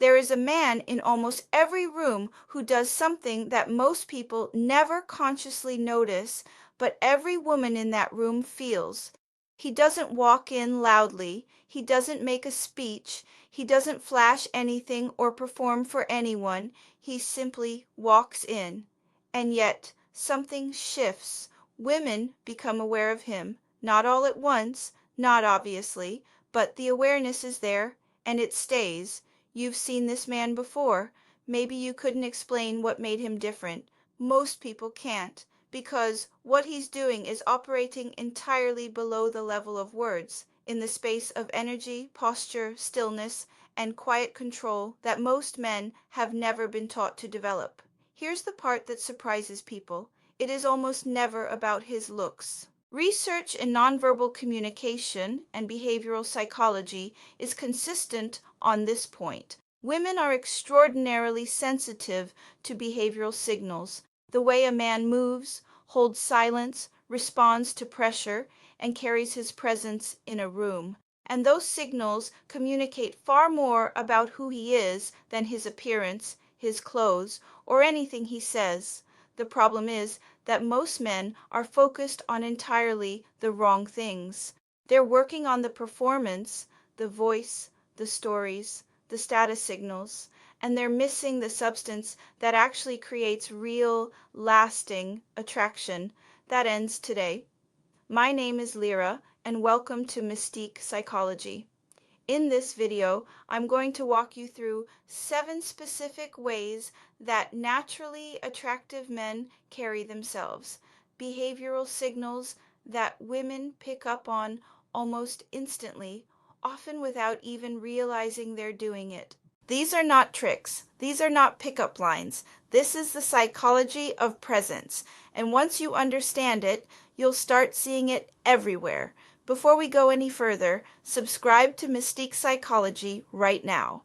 There is a man in almost every room who does something that most people never consciously notice, but every woman in that room feels. He doesn't walk in loudly, he doesn't make a speech, he doesn't flash anything or perform for anyone, he simply walks in. And yet something shifts. Women become aware of him, not all at once, not obviously, but the awareness is there, and it stays. You've seen this man before. Maybe you couldn't explain what made him different. Most people can't, because what he's doing is operating entirely below the level of words, in the space of energy, posture, stillness, and quiet control that most men have never been taught to develop. Here's the part that surprises people. It is almost never about his looks. Research in nonverbal communication and behavioral psychology is consistent on this point. Women are extraordinarily sensitive to behavioral signals, the way a man moves, holds silence, responds to pressure, and carries his presence in a room. And those signals communicate far more about who he is than his appearance, his clothes, or anything he says. The problem is that most men are focused on entirely the wrong things. They're working on the performance, the voice, the stories, the status signals, and they're missing the substance that actually creates real, lasting attraction. That ends today. My name is Lira, and welcome to Mystique Psychology. In this video, I'm going to walk you through 7 specific ways that naturally attractive men carry themselves, behavioral signals that women pick up on almost instantly, often without even realizing they're doing it. These are not tricks. These are not pickup lines. This is the psychology of presence. And once you understand it, you'll start seeing it everywhere. Before we go any further, subscribe to Mystique Psychology right now.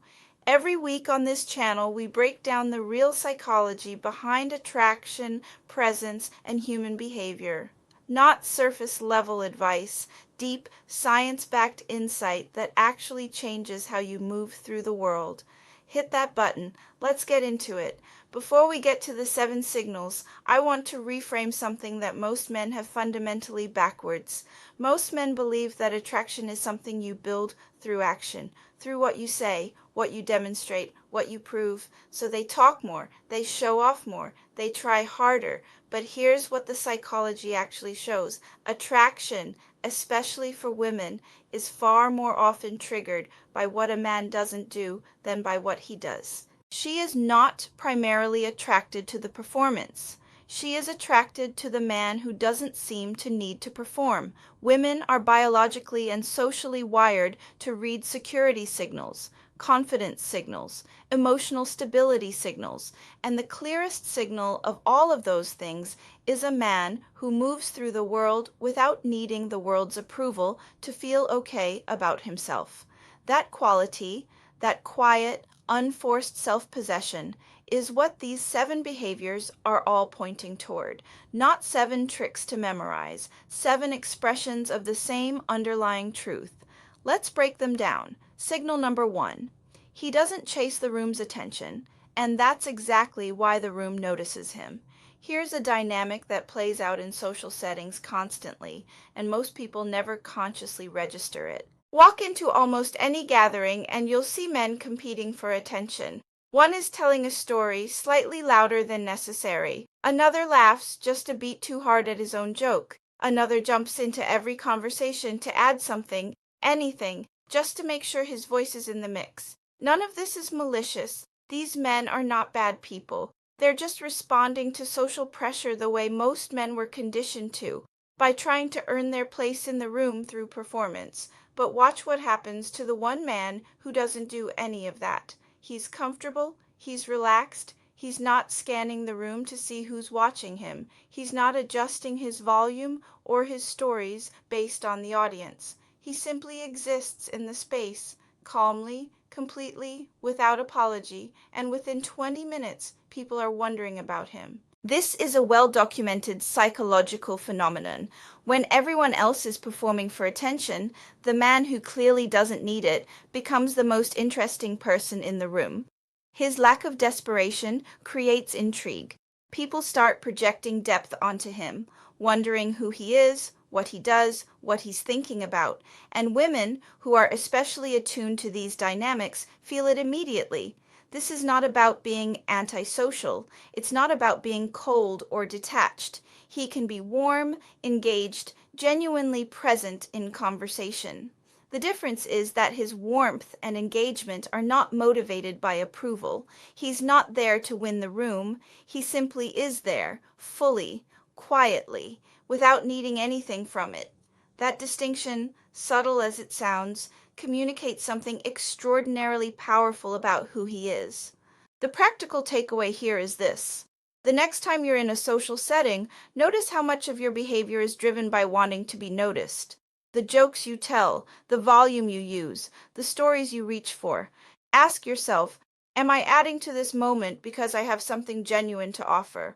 Every week on this channel, we break down the real psychology behind attraction, presence, and human behavior. Not surface-level advice, deep, science-backed insight that actually changes how you move through the world. Hit that button. Let's get into it. Before we get to the 7 signals, I want to reframe something that most men have fundamentally backwards. Most men believe that attraction is something you build through action, through what you say, what you demonstrate, what you prove. So they talk more, they show off more, they try harder. But here's what the psychology actually shows. Attraction, especially for women, is far more often triggered by what a man doesn't do than by what he does. She is not primarily attracted to the performance. She is attracted to the man who doesn't seem to need to perform. Women are biologically and socially wired to read security signals, confidence signals, emotional stability signals, and the clearest signal of all of those things is a man who moves through the world without needing the world's approval to feel okay about himself. That quality, that quiet, unforced self-possession, is what these 7 behaviors are all pointing toward. Not 7 tricks to memorize, 7 expressions of the same underlying truth. Let's break them down. Signal number 1. He doesn't chase the room's attention, and that's exactly why the room notices him. Here's a dynamic that plays out in social settings constantly, and most people never consciously register it. Walk into almost any gathering and you'll see men competing for attention. One is telling a story slightly louder than necessary. Another laughs just a beat too hard at his own joke. Another jumps into every conversation to add something, anything, just to make sure his voice is in the mix. None of this is malicious. These men are not bad people. They're just responding to social pressure the way most men were conditioned to, by trying to earn their place in the room through performance. But watch what happens to the one man who doesn't do any of that. He's comfortable, he's relaxed, he's not scanning the room to see who's watching him. He's not adjusting his volume or his stories based on the audience. He simply exists in the space, calmly, completely, without apology, and within 20 minutes, people are wondering about him. This is a well-documented psychological phenomenon. When everyone else is performing for attention, the man who clearly doesn't need it becomes the most interesting person in the room. His lack of desperation creates intrigue. People start projecting depth onto him, wondering who he is, what he does, what he's thinking about, and women, who are especially attuned to these dynamics, feel it immediately. This is not about being antisocial. It's not about being cold or detached. He can be warm, engaged, genuinely present in conversation. The difference is that his warmth and engagement are not motivated by approval. He's not there to win the room. He simply is there, fully, quietly, without needing anything from it. That distinction, subtle as it sounds, communicates something extraordinarily powerful about who he is. The practical takeaway here is this. The next time you're in a social setting, notice how much of your behavior is driven by wanting to be noticed. The jokes you tell, the volume you use, the stories you reach for. Ask yourself, am I adding to this moment because I have something genuine to offer?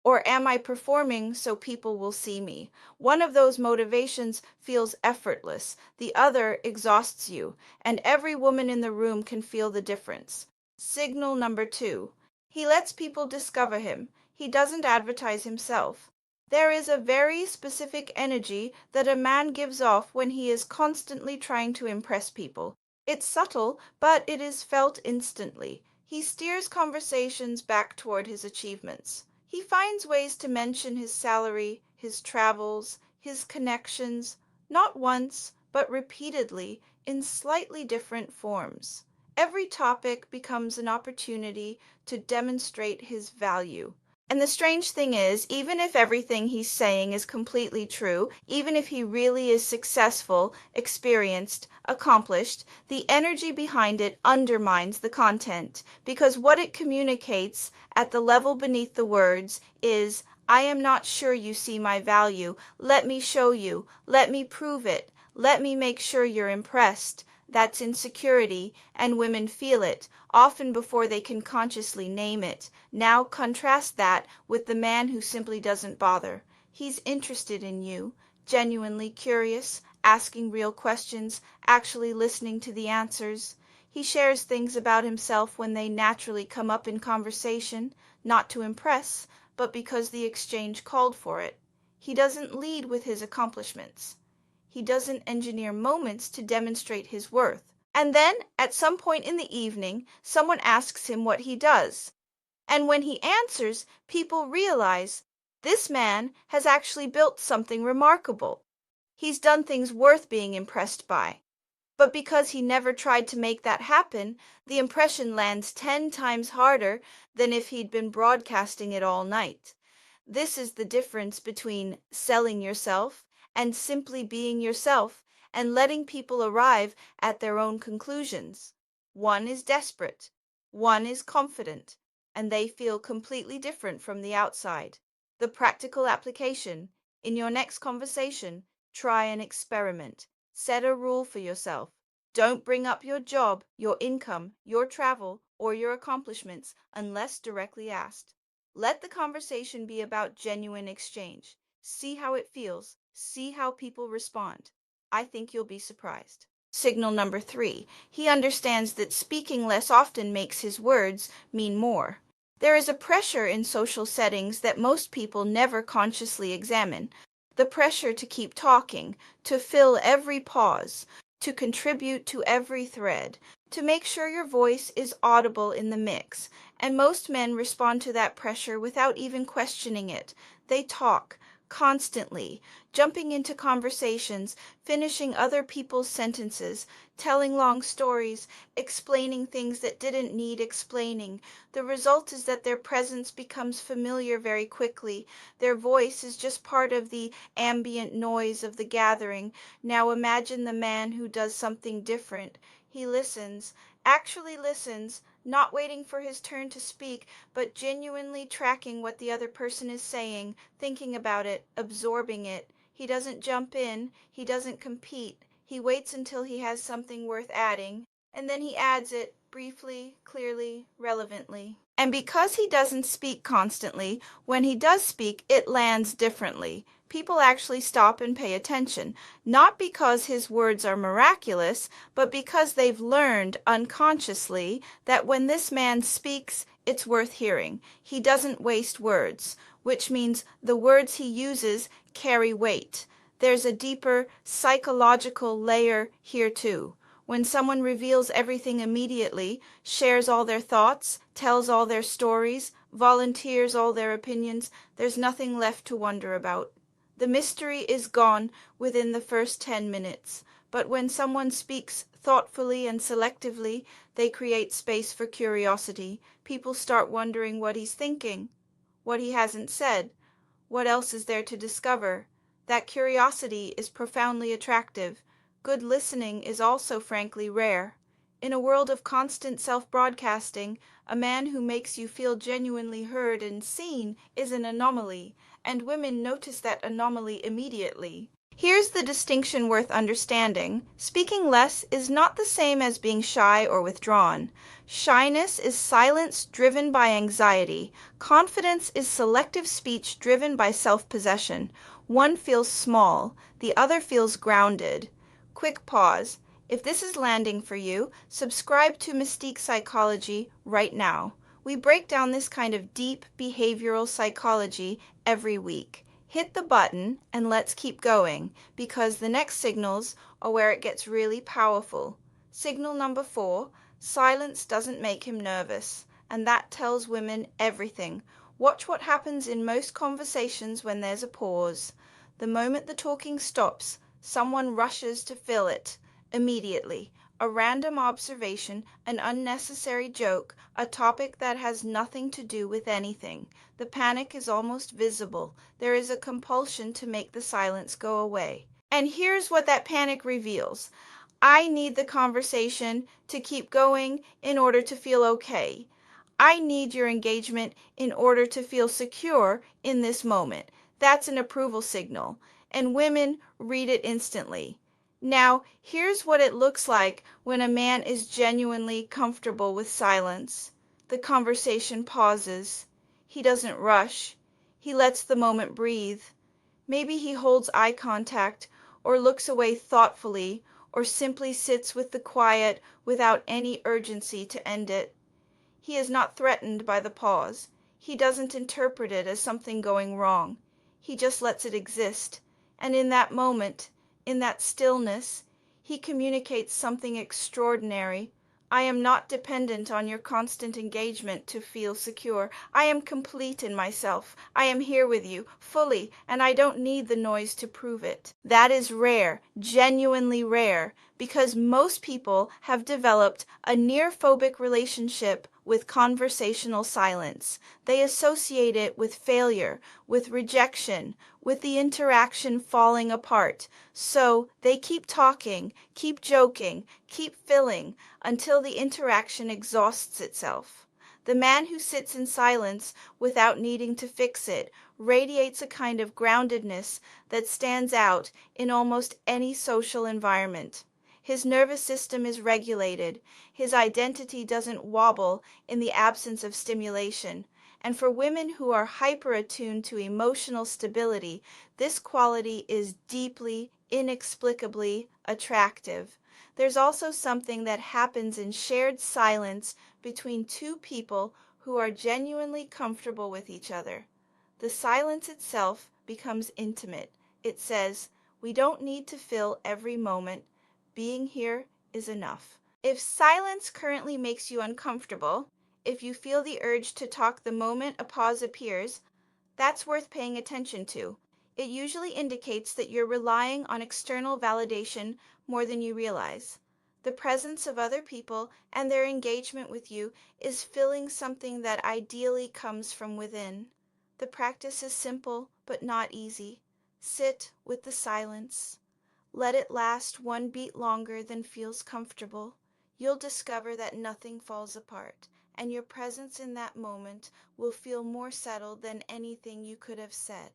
Or am I performing so people will see me? One of those motivations feels effortless, the other exhausts you, and every woman in the room can feel the difference. Signal number 2. He lets people discover him. He doesn't advertise himself. There is a very specific energy that a man gives off when he is constantly trying to impress people. It's subtle, but it is felt instantly. He steers conversations back toward his achievements. He finds ways to mention his salary, his travels, his connections, not once, but repeatedly, in slightly different forms. Every topic becomes an opportunity to demonstrate his value. And the strange thing is, even if everything he's saying is completely true, even if he really is successful, experienced, accomplished, the energy behind it undermines the content, because what it communicates at the level beneath the words is, I am not sure you see my value. Let me show you. Let me prove it. Let me make sure you're impressed. That's insecurity, and women feel it, often before they can consciously name it. Now contrast that with the man who simply doesn't bother. He's interested in you, genuinely curious, asking real questions, actually listening to the answers. He shares things about himself when they naturally come up in conversation, not to impress, but because the exchange called for it. He doesn't lead with his accomplishments. He doesn't engineer moments to demonstrate his worth. And then, at some point in the evening, someone asks him what he does. And when he answers, people realize this man has actually built something remarkable. He's done things worth being impressed by. But because he never tried to make that happen, the impression lands 10 times harder than if he'd been broadcasting it all night. This is the difference between selling yourself and simply being yourself and letting people arrive at their own conclusions. One is desperate, one is confident, and they feel completely different from the outside. The practical application: in your next conversation, try an experiment. Set a rule for yourself. Don't bring up your job, your income, your travel, or your accomplishments unless directly asked. Let the conversation be about genuine exchange. See how it feels. See how people respond. I think you'll be surprised. Signal number 3. He understands that speaking less often makes his words mean more. There is a pressure in social settings that most people never consciously examine. The pressure to keep talking, to fill every pause, to contribute to every thread, to make sure your voice is audible in the mix. And most men respond to that pressure without even questioning it. They talk constantly, jumping into conversations, finishing other people's sentences, telling long stories, explaining things that didn't need explaining. The result is that their presence becomes familiar very quickly. Their voice is just part of the ambient noise of the gathering. Now imagine the man who does something different. He listens, actually listens, not waiting for his turn to speak, but genuinely tracking what the other person is saying, thinking about it, absorbing it. He doesn't jump in, he doesn't compete. He waits until he has something worth adding, and then he adds it, briefly, clearly, relevantly. And because he doesn't speak constantly, when he does speak, it lands differently. People actually stop and pay attention, not because his words are miraculous, but because they've learned unconsciously that when this man speaks, it's worth hearing. He doesn't waste words, which means the words he uses carry weight. There's a deeper psychological layer here too. When someone reveals everything immediately, shares all their thoughts, tells all their stories, volunteers all their opinions, there's nothing left to wonder about. The mystery is gone within the first 10 minutes. But when someone speaks thoughtfully and selectively, they create space for curiosity. People start wondering what he's thinking, what he hasn't said, what else is there to discover. That curiosity is profoundly attractive. Good listening is also frankly rare. In a world of constant self-broadcasting, a man who makes you feel genuinely heard and seen is an anomaly, and women notice that anomaly immediately. Here's the distinction worth understanding. Speaking less is not the same as being shy or withdrawn. Shyness is silence driven by anxiety. Confidence is selective speech driven by self-possession. One feels small, the other feels grounded. Quick pause. If this is landing for you, subscribe to Mystique Psychology right now. We break down this kind of deep behavioral psychology every week. Hit the button and let's keep going, because the next signals are where it gets really powerful. Signal number 4, silence doesn't make him nervous, and that tells women everything. Watch what happens in most conversations when there's a pause. The moment the talking stops, someone rushes to fill it immediately. A random observation, an unnecessary joke, a topic that has nothing to do with anything. The panic is almost visible. There is a compulsion to make the silence go away. And here's what that panic reveals. I need the conversation to keep going in order to feel okay. I need your engagement in order to feel secure in this moment. That's an approval signal, and women read it instantly. Now, here's what it looks like when a man is genuinely comfortable with silence. The conversation pauses. He doesn't rush. He lets the moment breathe. Maybe he holds eye contact, or looks away thoughtfully, or simply sits with the quiet without any urgency to end it. He is not threatened by the pause. He doesn't interpret it as something going wrong. He just lets it exist. And in that moment, in that stillness, he communicates something extraordinary. I am not dependent on your constant engagement to feel secure. I am complete in myself. I am here with you, fully, and I don't need the noise to prove it. That is rare, genuinely rare, because most people have developed a near-phobic relationship with conversational silence. They associate it with failure, with rejection, with the interaction falling apart. So they keep talking, keep joking, keep filling until the interaction exhausts itself. The man who sits in silence without needing to fix it radiates a kind of groundedness that stands out in almost any social environment. His nervous system is regulated. His identity doesn't wobble in the absence of stimulation. And for women who are hyper-attuned to emotional stability, this quality is deeply, inexplicably attractive. There's also something that happens in shared silence between two people who are genuinely comfortable with each other. The silence itself becomes intimate. It says, we don't need to fill every moment. Being here is enough. If silence currently makes you uncomfortable, if you feel the urge to talk the moment a pause appears, that's worth paying attention to. It usually indicates that you're relying on external validation more than you realize. The presence of other people and their engagement with you is filling something that ideally comes from within. The practice is simple but not easy. Sit with the silence. Let it last one beat longer than feels comfortable. You'll discover that nothing falls apart, and your presence in that moment will feel more settled than anything you could have said.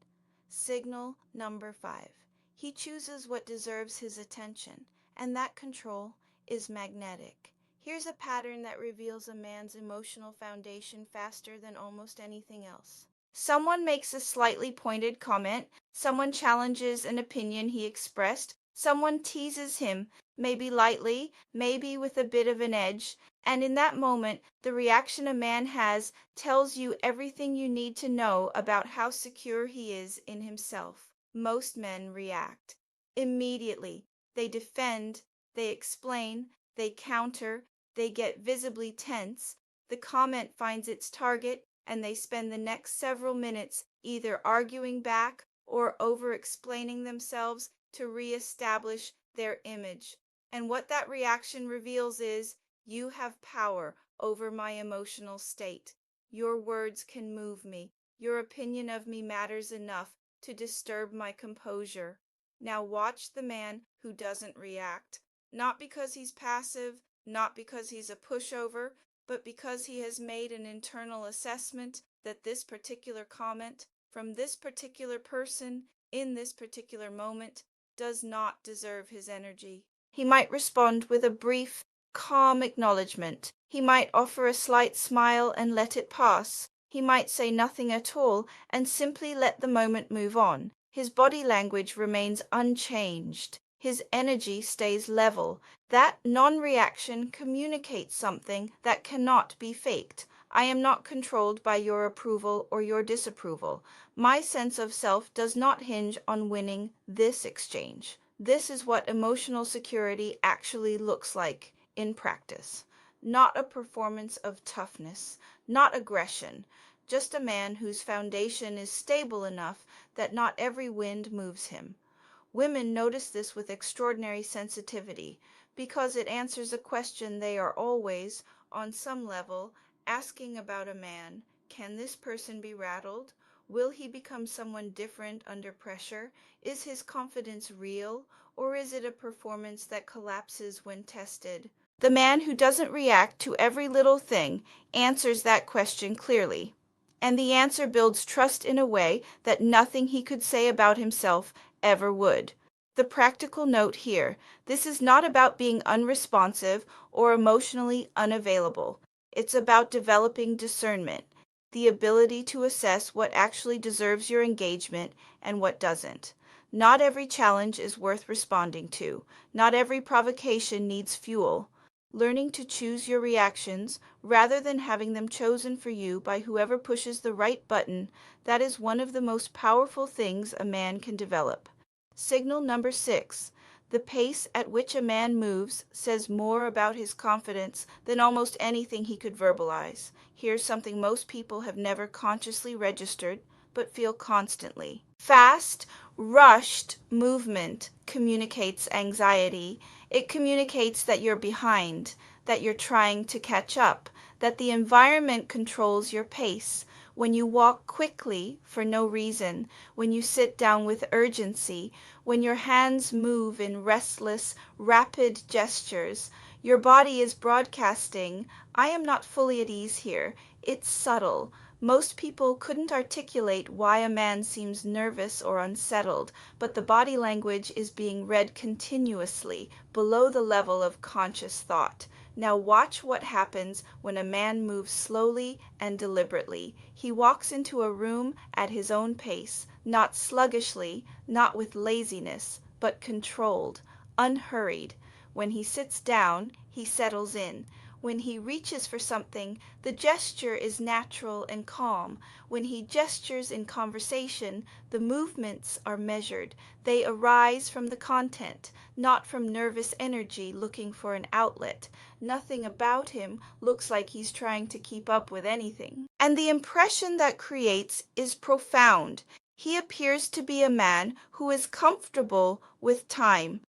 Signal number 5. He chooses what deserves his attention, and that control is magnetic. Here's a pattern that reveals a man's emotional foundation faster than almost anything else. Someone makes a slightly pointed comment, someone challenges an opinion he expressed, someone teases him, maybe lightly, maybe with a bit of an edge, and in that moment, the reaction a man has tells you everything you need to know about how secure he is in himself. Most men react immediately. They defend, they explain, they counter, they get visibly tense. The comment finds its target, and they spend the next several minutes either arguing back or over explaining themselves to reestablish their image. And what that reaction reveals is, you have power over my emotional state. Your words can move me. Your opinion of me matters enough to disturb my composure. Now watch the man who doesn't react. Not because he's passive, not because he's a pushover, but because he has made an internal assessment that this particular comment from this particular person in this particular moment does not deserve his energy. He might respond with a brief, calm acknowledgement. He might offer a slight smile and let it pass. He might say nothing at all and simply let the moment move on. His body language remains unchanged. His energy stays level. That non-reaction communicates something that cannot be faked. I am not controlled by your approval or your disapproval. My sense of self does not hinge on winning this exchange. This is what emotional security actually looks like in practice. Not a performance of toughness, not aggression, just a man whose foundation is stable enough that not every wind moves him. Women notice this with extraordinary sensitivity because it answers a question they are always, on some level, asking about a man. Can this person be rattled? Will he become someone different under pressure? Is his confidence real, or is it a performance that collapses when tested? The man who doesn't react to every little thing answers that question clearly, and the answer builds trust in a way that nothing he could say about himself ever would. The practical note here: this is not about being unresponsive or emotionally unavailable. It's about developing discernment, the ability to assess what actually deserves your engagement and what doesn't. Not every challenge is worth responding to. Not every provocation needs fuel. Learning to choose your reactions rather than having them chosen for you by whoever pushes the right button, that is one of the most powerful things a man can develop. Signal number 6. The pace at which a man moves says more about his confidence than almost anything he could verbalize. Here's something most people have never consciously registered, but feel constantly. Fast, rushed movement communicates anxiety. It communicates that you're behind, that you're trying to catch up, that the environment controls your pace. When you walk quickly for no reason, when you sit down with urgency, when your hands move in restless, rapid gestures, your body is broadcasting, I am not fully at ease here. It's subtle. Most people couldn't articulate why a man seems nervous or unsettled, but the body language is being read continuously, below the level of conscious thought. Now watch what happens when a man moves slowly and deliberately. He walks into a room at his own pace, not sluggishly, not with laziness, but controlled, unhurried. When he sits down, he settles in. When he reaches for something, the gesture is natural and calm. When he gestures in conversation, the movements are measured. They arise from the content, not from nervous energy looking for an outlet. Nothing about him looks like he's trying to keep up with anything. And the impression that creates is profound. He appears to be a man who is comfortable with time,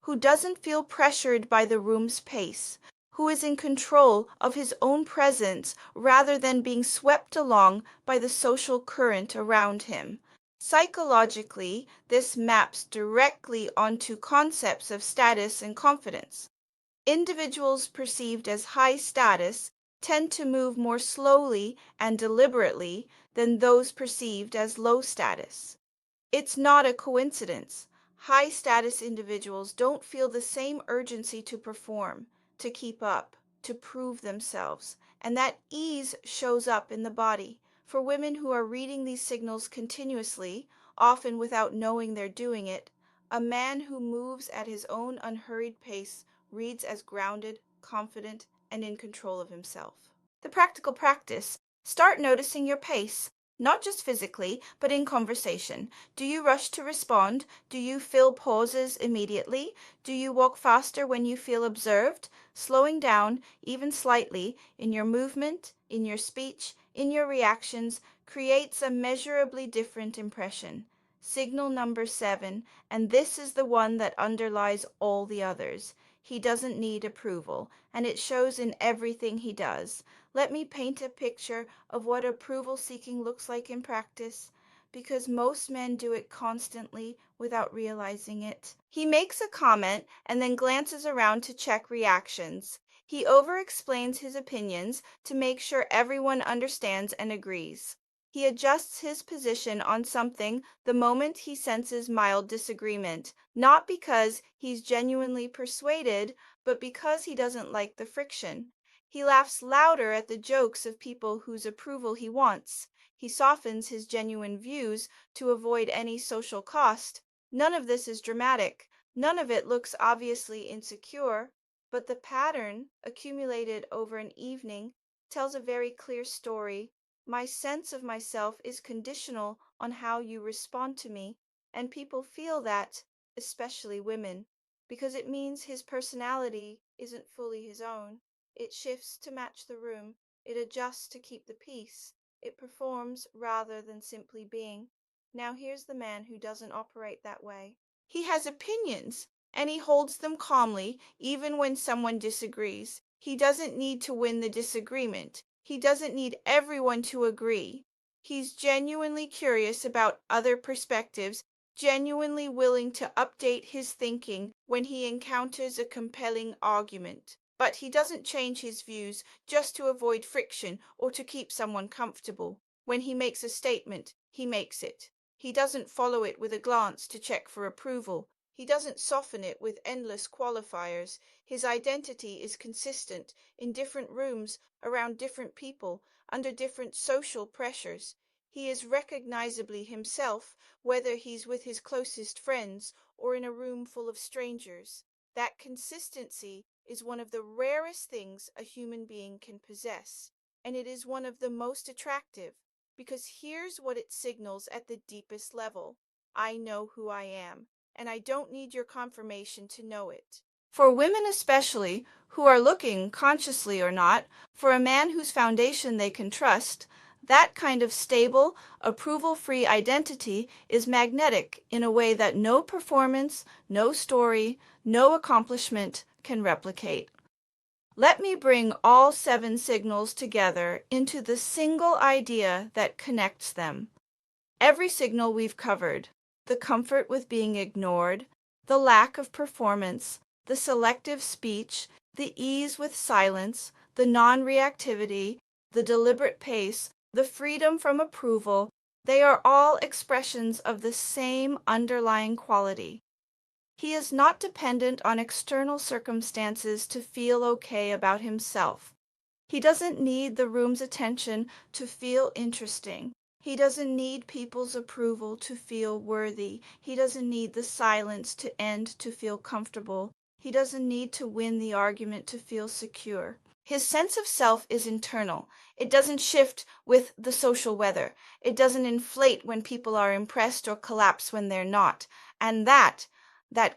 who doesn't feel pressured by the room's pace, who is in control of his own presence rather than being swept along by the social current around him. Psychologically, this maps directly onto concepts of status and confidence. Individuals perceived as high status tend to move more slowly and deliberately than those perceived as low status. It's not a coincidence. High status individuals don't feel the same urgency to perform, to keep up. to prove themselves, and that ease shows up in the body. For women who are reading these signals continuously, often without knowing they're doing it, a man who moves at his own unhurried pace reads as grounded, confident, and in control of himself. The practical practice: start noticing your pace, not just physically, but in conversation. Do you rush to respond? Do you fill pauses immediately? Do you walk faster when you feel observed? Slowing down, even slightly, in your movement, in your speech, in your reactions, creates a measurably different impression. Signal number 7, and this is the one that underlies all the others. He doesn't need approval, and it shows in everything he does. Let me paint a picture of what approval seeking looks like in practice, because most men do it constantly without realizing it. He makes a comment and then glances around to check reactions. He over-explains his opinions to make sure everyone understands and agrees. He adjusts his position on something the moment he senses mild disagreement, not because he's genuinely persuaded, but because he doesn't like the friction. He laughs louder at the jokes of people whose approval he wants. He softens his genuine views to avoid any social cost. None of this is dramatic. None of it looks obviously insecure, but the pattern, accumulated over an evening, tells a very clear story. My sense of myself is conditional on how you respond to me, and people feel that, especially women, because it means his personality isn't fully his own. It shifts to match the room, it adjusts to keep the peace, it performs rather than simply being. Now here's the man who doesn't operate that way. He has opinions, and he holds them calmly even when someone disagrees. He doesn't need to win the disagreement. He doesn't need everyone to agree. He's genuinely curious about other perspectives, genuinely willing to update his thinking when he encounters a compelling argument. But he doesn't change his views just to avoid friction or to keep someone comfortable. When he makes a statement, he makes it. He doesn't follow it with a glance to check for approval. He doesn't soften it with endless qualifiers. His identity is consistent in different rooms, around different people, under different social pressures. He is recognizably himself, whether he's with his closest friends or in a room full of strangers. That consistency is one of the rarest things a human being can possess, and it is one of the most attractive, because here's what it signals at the deepest level: I know who I am, and I don't need your confirmation to know it. For women especially, who are looking, consciously or not, for a man whose foundation they can trust, that kind of stable, approval-free identity is magnetic in a way that no performance, no story, no accomplishment can replicate. Let me bring all 7 signals together into the single idea that connects them. Every signal we've covered: the comfort with being ignored, the lack of performance, the selective speech, the ease with silence, the non-reactivity, the deliberate pace, the freedom from approval, they are all expressions of the same underlying quality. He is not dependent on external circumstances to feel okay about himself. He doesn't need the room's attention to feel interesting. He doesn't need people's approval to feel worthy. He doesn't need the silence to end to feel comfortable. He doesn't need to win the argument to feel secure. His sense of self is internal. It doesn't shift with the social weather. It doesn't inflate when people are impressed or collapse when they're not. And that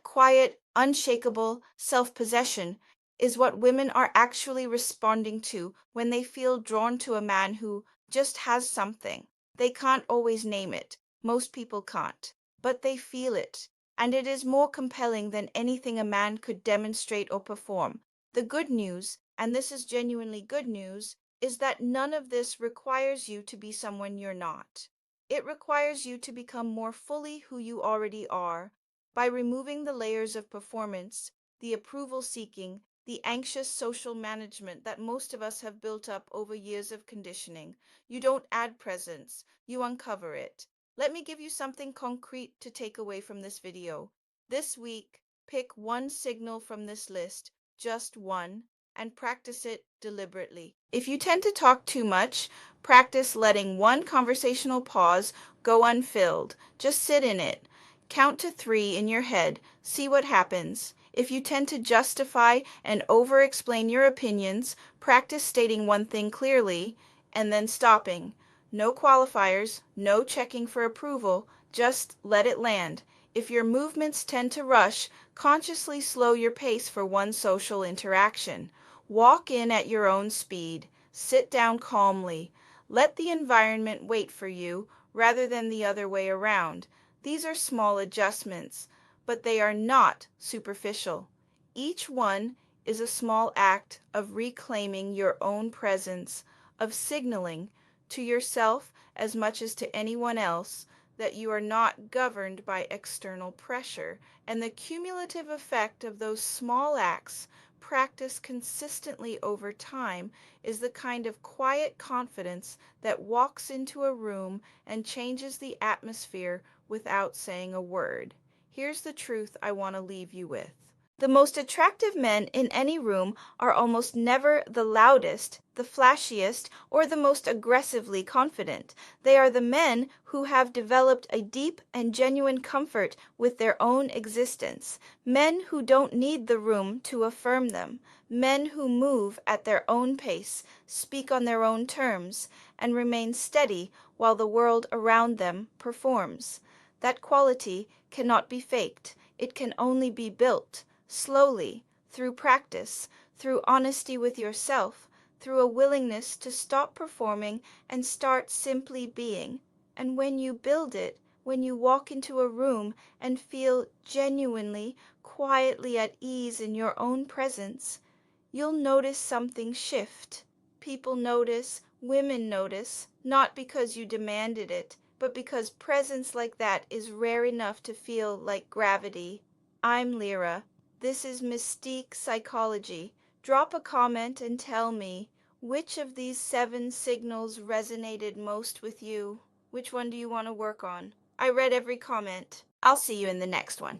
quiet, unshakable self-possession is what women are actually responding to when they feel drawn to a man who just has something. They can't always name it. Most people can't. But they feel it. And it is more compelling than anything a man could demonstrate or perform. The good news, and this is genuinely good news, is that none of this requires you to be someone you're not. It requires you to become more fully who you already are, by removing the layers of performance, the approval seeking, the anxious social management that most of us have built up over years of conditioning. You don't add presence, you uncover it. Let me give you something concrete to take away from this video. This week, pick one signal from this list, just one. and practice it deliberately. If you tend to talk too much, practice letting one conversational pause go unfilled. Just sit in it. Count to 3 in your head. See what happens. If you tend to justify and over-explain your opinions, practice stating one thing clearly and then stopping. No qualifiers, no checking for approval, just let it land. If your movements tend to rush, consciously slow your pace for one social interaction. Walk in at your own speed. Sit down calmly. Let the environment wait for you rather than the other way around. These are small adjustments, but they are not superficial. Each one is a small act of reclaiming your own presence, of signaling to yourself as much as to anyone else that you are not governed by external pressure, and the cumulative effect of those small acts practiced consistently over time is the kind of quiet confidence that walks into a room and changes the atmosphere without saying a word. Here's the truth I want to leave you with. The most attractive men in any room are almost never the loudest, the flashiest, or the most aggressively confident. They are the men who have developed a deep and genuine comfort with their own existence, men who don't need the room to affirm them, men who move at their own pace, speak on their own terms, and remain steady while the world around them performs. That quality cannot be faked. It can only be built slowly, through practice, through honesty with yourself, through a willingness to stop performing and start simply being. And when you build it, when you walk into a room and feel genuinely, quietly at ease in your own presence, you'll notice something shift. People notice, women notice, not because you demanded it, but because presence like that is rare enough to feel like gravity. I'm Lira. This is Mystique Psychology. Drop a comment and tell me, which of these 7 signals resonated most with you? Which one do you want to work on? I read every comment. I'll see you in the next one.